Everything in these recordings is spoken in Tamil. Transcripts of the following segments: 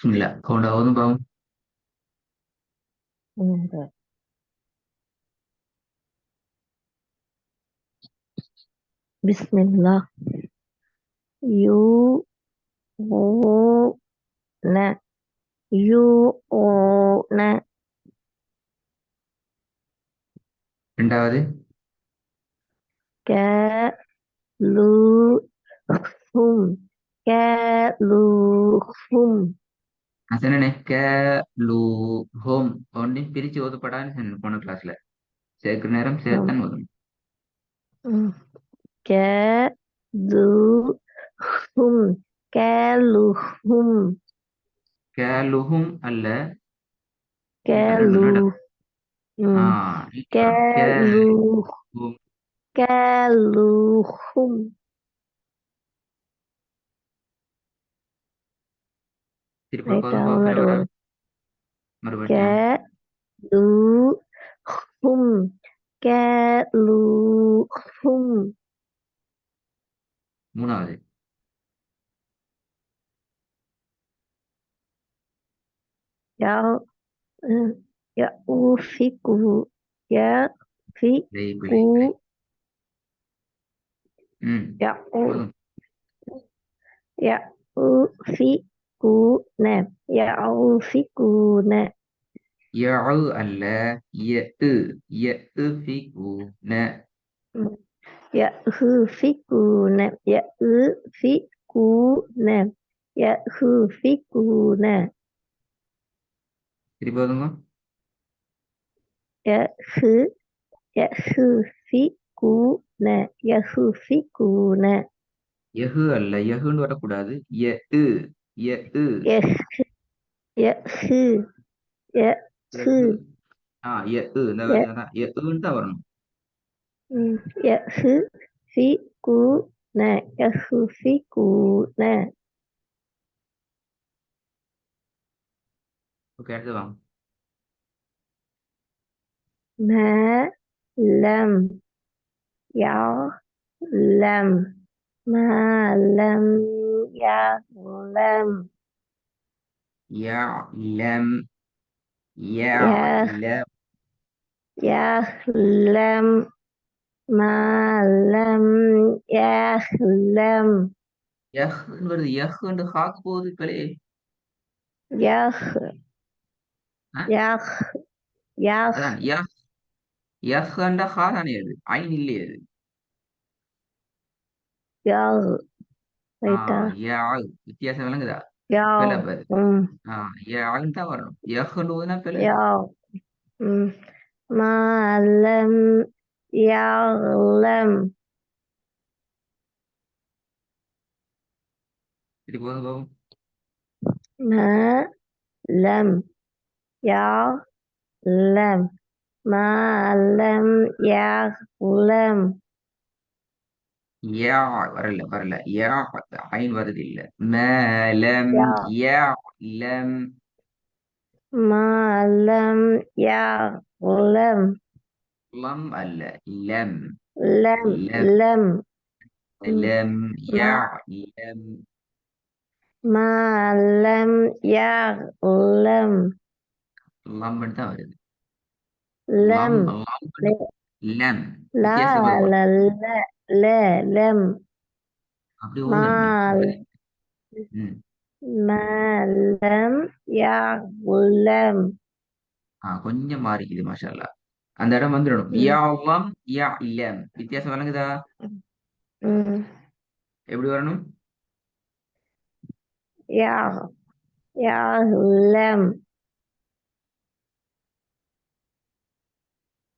இல்ல கவுண்டாவது பாவம். ம். பிஸ்மில்லா யூ ஓ ந யூ ஓ ந ரெண்டாவது க லு ஹும் க லு ஹும் நான் சொன்னேனே லூ ஹோம் ஒன்றையும் பிரிச்சு ஓதப்படான்னு சொன்னேன் போன கிளாஸ்ல. சேர்க்கிற நேரம் ம். சேர்த்தான் ஓதணும். ம். க லு ஹும் க லு ஹும் கேலுஹும் அல்ல, க ரெண்டு லு நட. ஆ ம். க நீட் வரணும். லு கேலுஹும். க லு ஹும் திருப்பி ஒரு ரைட்டா பதம் ஒரு வாட்டி ஃபேவரா ஓடு க மறுபடியும். லு ஹும் க லு ஹும் மூணாவது யா يأوفكه பிழை பிழை يأفكو பிழை. ம் يأو போதும். يأوفكون يأوفكون யஉ அல்ல, யஉ யஉஃபிகுன. يأوفكون يأوفكون يأوفكون திருப்பி ஓதுங்க. يأخ يأخفكون يخفكون யஹு அல்ல, யஹுன்னு வரக்கூடாது. யஉ யஉ. يخ يخ பிறகு يخ யஉ இந்த வேலையை தான் யஉன்னு தான் வரணும். يخفقون يخفقون ஓகே, அடுத்து வாங்க. ما لم يعلم ما لم يعلم يعلم يعلم يعلم. ما لم يعلم யஹ்ன்னு வருது. யஹ்ன்னு ஹாக்கு போகுது பிள்ளை. يخ ஆ, يخ يخ அதான் யஹ். யஹ்ன்ற ஹா தானே அது, ஐன் இல்லையே அது. يغ ரைட்டா யாழ் வித்தியாசம் விளங்குதா? பிள்ளை يغ பாரு. ம் யாழ்ன்னு தான் வரணும். யஹ்ன்னு ஓதுனா பிள்ளை. يغ ம் ما لم يعلم சரி போதும் போகும். ما لم يعلم ما لم يعلم யா வரல வரல. யா ஐன் வருது இல்ல. மலம் يع- யலம். ما لم يعلم லம் அல்ல, லம். لم லம் لم م- லம் ما யலம். ما لم يعلم லம் தான் வருது. லம் لم லம் லம் لا வித்தியாசப்படுத்தணும். لا لا لا لم அப்படி ஓதணும் நீ. ما ம். ما لم يعلم கொஞ்சம் மாறிக்குது மாஷா அல்லாஹ். அந்த இடம் வந்துடணும். م- யாவம் யா இலம் வித்தியாசம் விளங்குதா? م- எப்படி வரணும்? يع- يعلم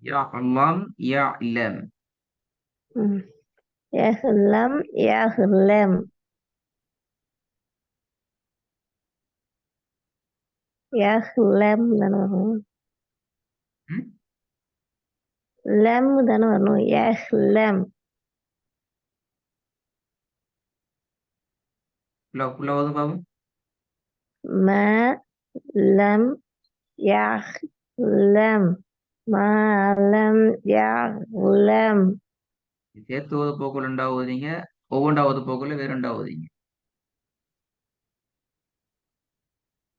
யா அல்லாம் யா இலம். م- يعلم يعلم يعلم தானே வரணும் لم தானே வரணும் يعلم ஃபுல்லா ஓதும் பாவம். ما لم يعلم ما لم يعلم சேர்த்து ஓத போக்குள்ள ரெண்டா ஓதுறீங்க, ஒவ்வொன்றா ஓத போக்குள்ள வேற ரெண்டா ஓதுறீங்க.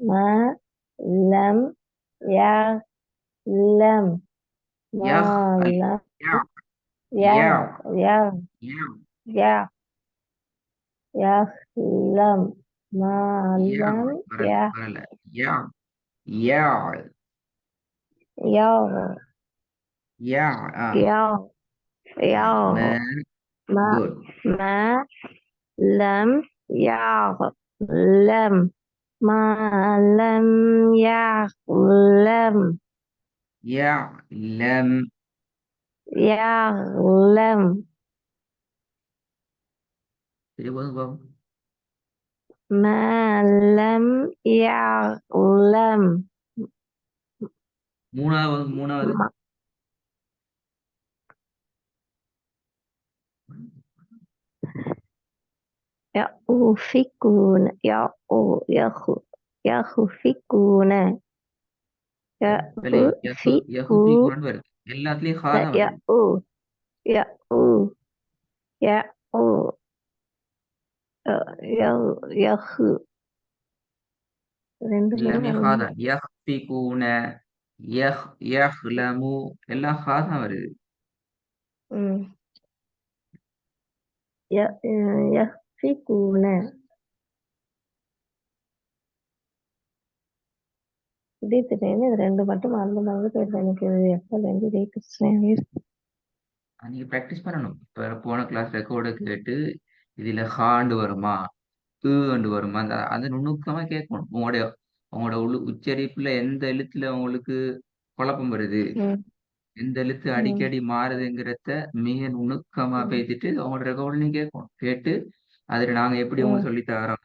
ما لم يعلم ما يخ لم يع يع يع يع يع يع يعلم ما يع لم வரல வரல يع يع يع يع يع يع ما ما good ما لم يعلم ما لم يعلم يعلم يعلم சரி போதும் பாப்போம் ما لم يعلم மூணாவது ما يؤفكون يخفكون பிள்ளை யஹு யஹு يؤفكون பீக்குன்னு வருது எல்லாத்துலயும் ஹா لا தான் வருது يأو يأو يخ ரெண்டு தடவை எல்லாமே ஹா வருது தான் யஹ் பீக்கூன யஹ் யஹ்லமு எல்லாம் ஹா தான் வருது ம் يخفكون இதே தெரியும் இது ரெண்டு மட்டும் மறந்து மறந்து போயிடுது எனக்கு இது எப்ப இருந்து இதே பிரச்சனையாவே இருக்கு நீங்க ப்ராக்டிஸ் பண்ணணும் இப்போ போன கிளாஸ் ரெக்கார்டு கேட்டு இதுல ஹாண்டு வருமா ஆண்டு வருமா அந்த அந்த நுணுக்கமா கேட்கணும் உங்களுடைய உங்களோட உச்சரிப்புல எந்த எழுத்துல உங்களுக்கு குழப்பம் வருது ம் எந்த எழுத்து ம் அடிக்கடி மாறுதுங்கிறத மிக நுணுக்கமா ம் பேசிட்டு உங்களோட ரெக்கார்ட்லையும் கேட்கணும் கேட்டு அதுல நாங்க எப்படி ம் உங்களுக்கு சொல்லி தரோம்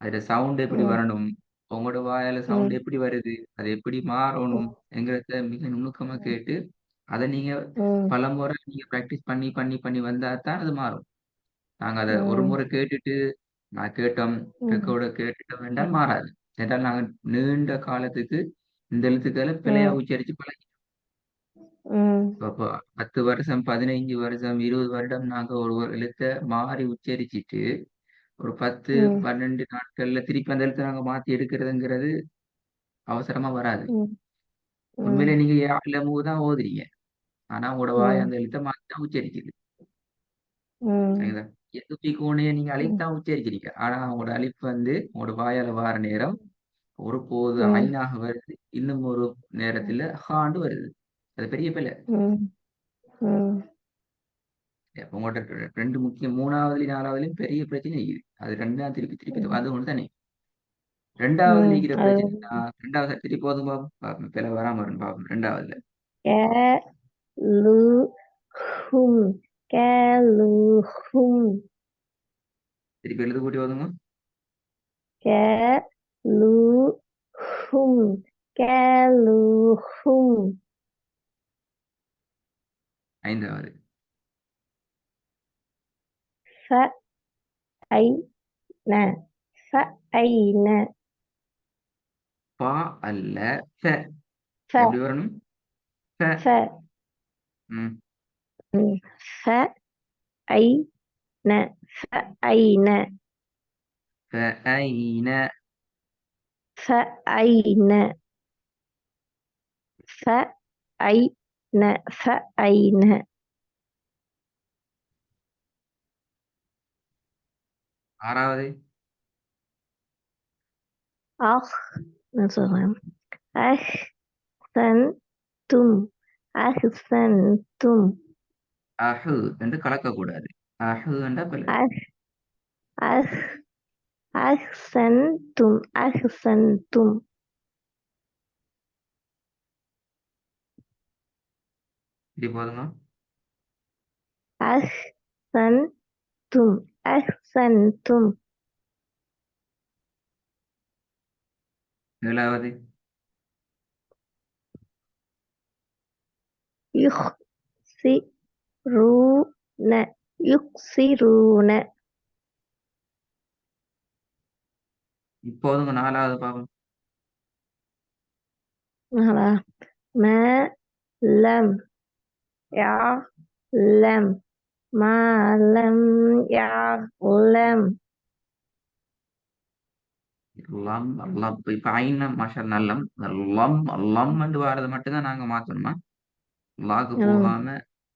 அதுல சவுண்ட் எப்படி ம் வரணும் உங்களோட வாயால ம் சவுண்ட் எப்படி வருது அது எப்படி மாறணும் என்கிறத மிக நுணுக்கமா கேட்டு அதை நீங்க ம் பலமுறை நீங்க ப்ராக்டிஸ் பண்ணி பண்ணி பண்ணி வந்தா தான் அது மாறும் நாங்க அதை ஒரு ம் முறை கேட்டுட்டு நான் கேட்டோம் ம் ரெக்கார்டை கேட்டுட்டோம் என்றால் மாறாது என்றால் நாங்க நீண்ட காலத்துக்கு இந்த எழுத்துக்களை பிழையா ம் உச்சரிச்சு பழகி ம் இப்போ 10 வருஷம் 15 வருஷம் 20 வருடம் நாங்க ஒரு எழுத்தை மாறி உச்சரிச்சிட்டு ஒரு 10 12 நாட்கள்ல திருப்பி அந்த எழுத்தை நாங்க மாத்தி எடுக்கிறதுங்கிறது அவசரமா வராது ம் ம் உண்மையிலே நீங்க யாழ்ல மூ தான் ஓதுறீங்க ஆனா உங்களோட வாய் ம் அந்த எழுத்தை மாத்தி தான் உச்சரிக்குது ம் சரிங்களா எது கோணையை நீங்க ம் அழித்தான் உச்சரிக்கிறீங்க ஆனா உங்களோட அழிப்பு வந்து உங்களோட வாயால வார நேரம் ஒரு போது ம் ஐநாக வருது இன்னும் ஒரு நேரத்துல ஹாண்டு வருது அது பெரிய பிள்ளை ம் ம் உங்கள்ட்ட ரெண்டு முக்கியம் மூணாவதுலயும் நாலாவதுலயும் பெரிய பிரச்சனை இருக்குது அது ரெண்டாம் திருப்பி திருப்பி அது ஒன்று தானே ரெண்டாவதுல ம் இருக்கிற அது பிரச்சனை ரெண்டாவது திருப்பி போதும் பாப்போம் பிள்ளை வராம வரும் பாப்போம் ரெண்டாவதுல كالوهم كالوهم திருப்பி எழுது கூட்டி போதுங்க كالوهم كالوهم ஐந்தாவது فأين فأين பா அல்ல ஃப ف எப்படி வரணும் ஃப ف ம் فأين فأين فأين فأين فأين فأين ஆறாவது أخ مثلا أحسنتم أحسنتم அஹு என்று கலக்கக்கூடாது அஹு என்ற பிள்ளை أح أح أحسنتم أحسنتم இப்படி போதுங்க أحسنتم أحسنتم ஏழாவது يخسرون يخسرون இப்போதுங்க நாலாவது பாவம் ما لم يعلم ما لم يعلم லம் லம் இப்ப ஐன மாஷா நல்லம் லம் லம் என்று வாரது மட்டும்தான் நாங்க மாத்தணுமா? லாக்கு ம் போகாம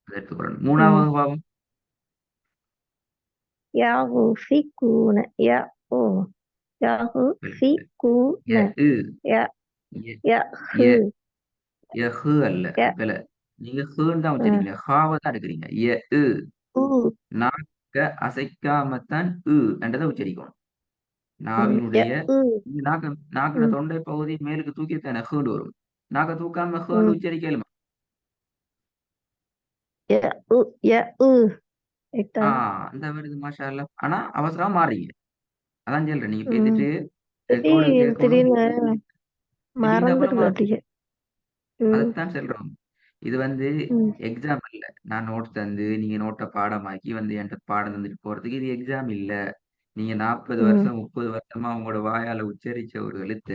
அதை எடுத்துக்கொள்ளணும். ம் மூணாவது பாவம் يغفكون يا أو يغفكون எ இ يا எ يخ எ எ ஹு அல்ல يا பில நீங்க ஹுன்னு தான் உச்சரிக்கிறீங்க ஹாவை தான் எடுக்கிறீங்க எ இ أو நாக்க அசைக்காமத்தான் என்றதை உச்சரிக்கணும். يا நாவினுடைய أو நீங்க நாக்குன தொண்டை பகுதி மேலுக்கு தூக்கித்தானே ஹேண்டு வரும். நாக்க தூக்காம ஹேண்டு ம் உச்சரிக்கலுமா? يا أو ஆ إتا அந்த வருது மாஷா அல்லா. ஆனா அவசரமா மாறீங்க. அதான் சொல்றேன். நீங்க ம் பேசிட்டு ரெக்கார்டு திடீர் கேட்கணும். திடீர்னு திடீர்னு அப்புறம் மறந்துடுது மாறும். அப்படியே ம் அதைத்தான் சொல்றோம். இது ம் எக்ஸாம் இல்ல. நான் நோட் தந்து நீங்க நோட்டை பாடமாக்கி என்கிட்ட பாடம் தந்துட்டு போறதுக்கு இது எக்ஸாம் இல்ல. நீங்க 40 ம் வருஷம் 30 வருஷமா உங்களோட வாயால உச்சரிச்ச ஒரு எழுத்த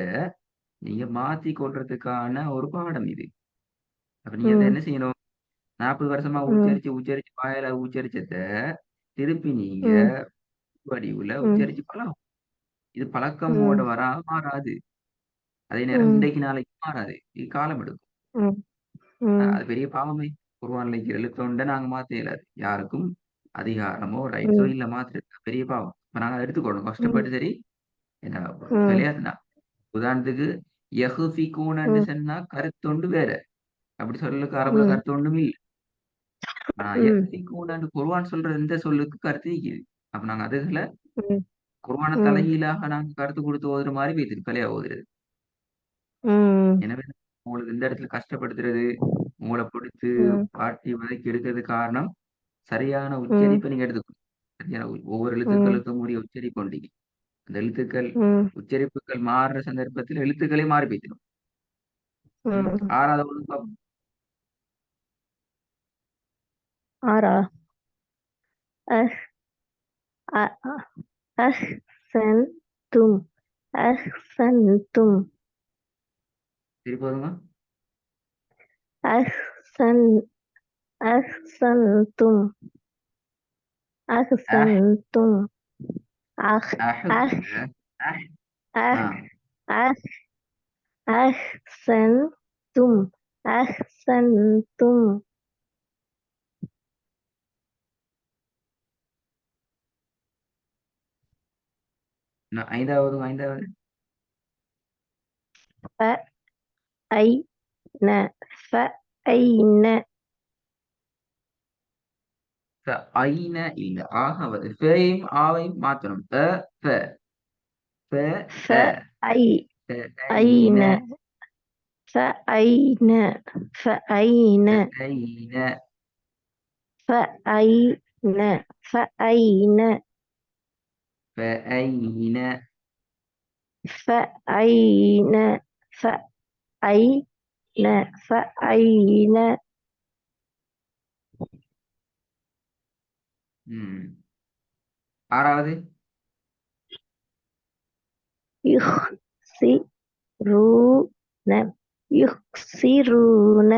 நீங்க மாத்தி கொள்றதுக்கான ஒரு பாடம் இது. அப்ப நீங்க ம் என்ன செய்யணும்? 40 வருஷமா ம் உச்சரிச்சு உச்சரிச்சு வாயால உச்சரிச்சத திருப்பி நீங்க ம் வடிவுல ம் உச்சரிச்சு பழகும். இது பழக்கமோட ம் மாறாது. அதே நேரம் ம் இன்றைக்கு நாளைக்கு மாறாது. இது காலம் எடுக்கும். ம் ம் அது பெரிய பாவமே. குர்ஆன்ல இருக்கிற எழுத்தொண்ட நாங்க மாத்த இயலாது. யாருக்கும் அதிகாரமோ, ரைட்ஸோ ம் இல்ல மாத்துறது. பெரிய பாவம். இப்ப நாங்க அத எடுத்துக்கணும். ம் கஷ்டப்பட்டு சரி என்ன ம் விளையாட்டுனா உதாரணத்துக்கு யஹ்ஃபிகூனன்னு ம் சொன்னா கருத்தொண்டு வேற. அப்படி சொல்லுக்கு அரபுல ம் கருத்து ஒண்ணும் இல்ல. ஆனா ம் யஹ்ஃபிகூனன்னு குர்ஆன் சொல்ற இந்த சொல்லுக்கு கருத்து இருக்குது. அப்ப நாங்க அதுல ம் குர்ஆன ம் தலைகீழாக நாங்க கருத்து குடுத்து ஓதுற மாரி பேசிட்டு பிழையா ஓதுறது. ம் எனவே உங்களுக்கு இந்த இடத்துல கஷ்டப்படுத்துறது, உங்கள பிடிச்சு ம் வாட்டி வதைக்க எடுக்கிறது காரணம், சரியான ம் உச்சரிப்பை நீங்க எடுத்துக்கணும். சரியான ஒவ்வொரு ம் எழுத்துக்களுக்கும் உரிய உச்சரிப்பு உண்டு. அந்த எழுத்துக்கள் ம் உச்சரிப்புகள் மாறுற சந்தர்ப்பத்தில் எழுத்துக்களே மாறி போய்த்திடும். ம். ம் 6வது ஒழுங்கு பாப்போம். ஆறா அஹ் அ- அஹ்சன்தும் அஹ்சன்தும் திருப்பி வருங்க. அஹ்சன் அஹ்சன்தும் அஹ், அஹ்சன்தும் அஹ் அஹ் அஹ் இல்ல. அஹ், ஆ. அஹ் அஹ் அஹ்சன்தும் அஹ்சன்தும் இன்னும் 5வது. ஃபஅய்ன ஃபஅய்ன ஐன இல்ல. ஆக வருது. ஃபேயும் ஆவையும் மாத்தணும். ஃப, ஃப, அ. ஃபஅய் ஐன, ஐன فأين فأين ஐன, فأين فأين ஐன. فأين فأين فأين ம். 6வது. يخسرون يخسرون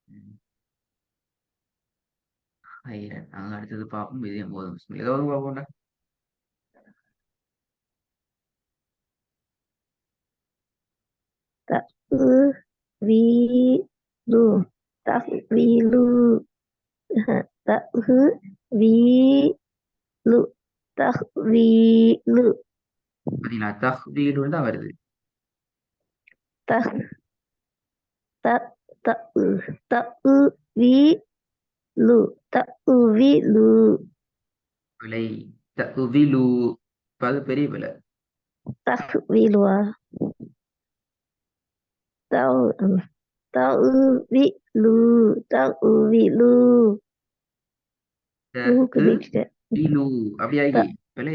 ம். ஹைரன். நாங்க அடுத்தது பார்ப்போம். இது போதும். ஏதாவது பார்ப்போம்டா. تأويل تأويل تأويل تأويل பார்த்தீங்களா? தஹ்வீலுன்னு தான் வருது. ت- تأويل تأويل பிழை. தஹ்விலு. இப்ப அது பெரிய பிழை. تأويل تأويل تأويل ஊக்கு தீட்சிட்ட தஹ்விலு. அப்படி ஆகி பிழை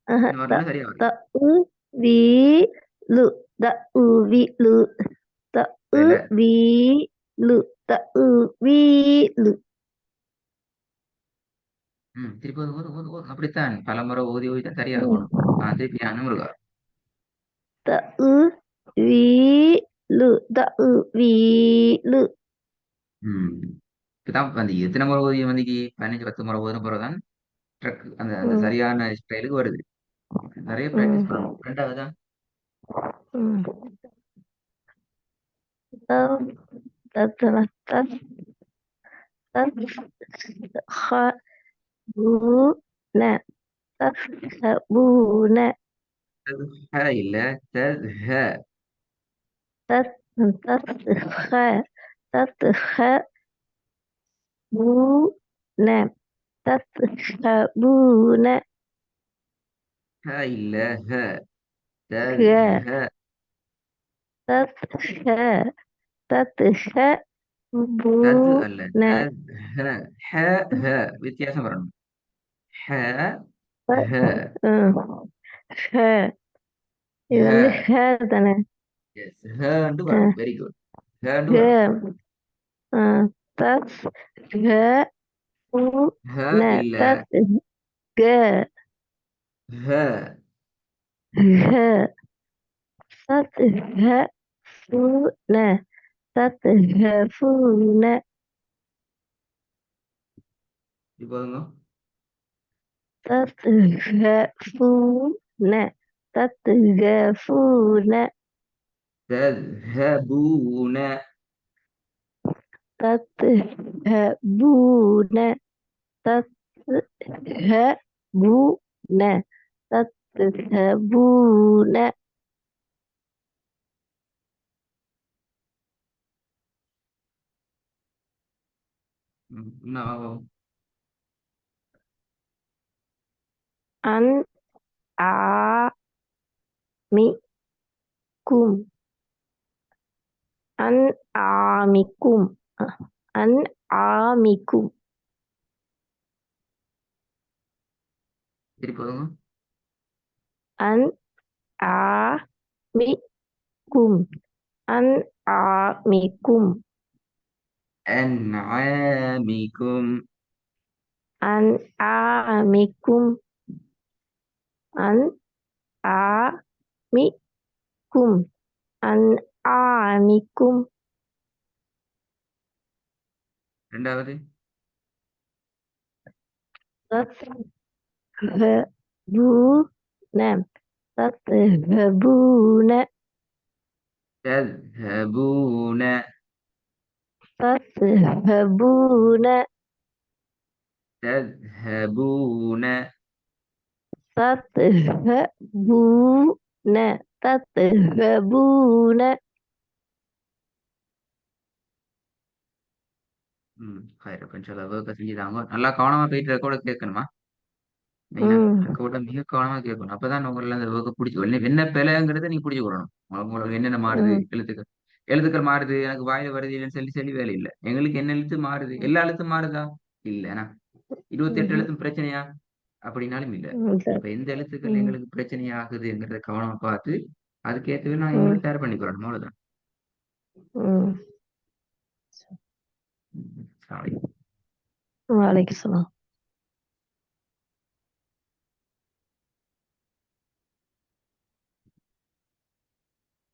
இன்னும் வரல சரியா வருது. تأويل تأويل பிழை. تأويل تأويل திருப்பி ஓது. அப்படித்தான் பலமுறை ஓதி ஓதி தான் சரியா இருக்கணும். திருப்பி அனுமுருகா. تأويل تأويل ம். இப்பதான் வந்து எத்தனை முறை ஓதிய வந்திக்கு 15 10 முறை ஓதின பிறகுதான் ட்ரக் அந்த அந்த ம் சரியான ஸ்டைலுக்கு வருது. நிறைய ம் ப்ராக்டிஸ் பண்ணணும். ரெண்டாவதா ம் تذ- تتنفس تذهبون تذهبون ه இல்ல ه تذهب تذهبون تذهبون ه இல்ல ه க ه تذهب தது அல்ல تذهبون ه ஹ ஹ வித்தியாசம் வரணும். ஹ ஹ ஹ இது வந்து ஹ ஹ தானே எஸ் ஹண்டு வரணும். Very good. ஹண்டு வரணும். க தஸ் க உ ஹ ந இல்ல தத் க ஹ ஹ தத் ஹ ஃபு ந தத் ஹ ஃபு ந இப்போதுங்க தத் ஹ ஃபு ந தத் ஹ ஃபு ந تذهبون தத் ஹ பூ ந தத் ஹ பூ ந தத் ஹ பூ ந no அன் ஆ மி கும் அன் ஆமிக்கும் அன் ஆமிக்கும் சரி போதுங்க. அன் ஆமிக்கும் அன் ஆமிக்கும் أنعامكم அன் ஆமிக்கும் அன் ஆமிக்கும் அன் ஆமிக்கும் ரெண்டாவது تذهبون تذهبون تذهبون تذهبون تذهبون تذهبون تذهبون خير إن شاء الله ஒர்க்கை செஞ்சுதாங்க. நல்லா கவனமா போயிட்டு ரெக்கார்டை கேட்கணுமா? மெயினா ம் ரெக்கார்டை மிக கவனமா கேட்கணும். அப்பதான் உங்களை அந்த ஒர்க்கை பிடிச்சி என்ன பிழைங்கிறத நீ பிடிச்சிக்கொள்ளணும். உங்களுக்கு என்னென்ன மாறுது ம் எழுத்துக்கள் எழுத்துக்கள் மாறுது எனக்கு வாயில வருது இல்லைன்னு சொல்லி சொல்லி வேலை இல்லை. எங்களுக்கு என்ன எழுத்து மாறுது எல்லா எழுத்தும் மாறுதா இல்லைனா 28 ம் எழுத்தும் பிரச்சனையா அப்படின்னாலும் இல்லை. சரி அப்ப எந்த எழுத்துக்கள் ம் எங்களுக்கு பிரச்சனை ஆகுதுங்கிறத கவனமா பார்த்து அதுக்கேற்றவே நான் ம் எங்களுக்கு தயார் பண்ணிக்கிறோம். அவ்வளவுதான். ம் சாரி. وعليك السلام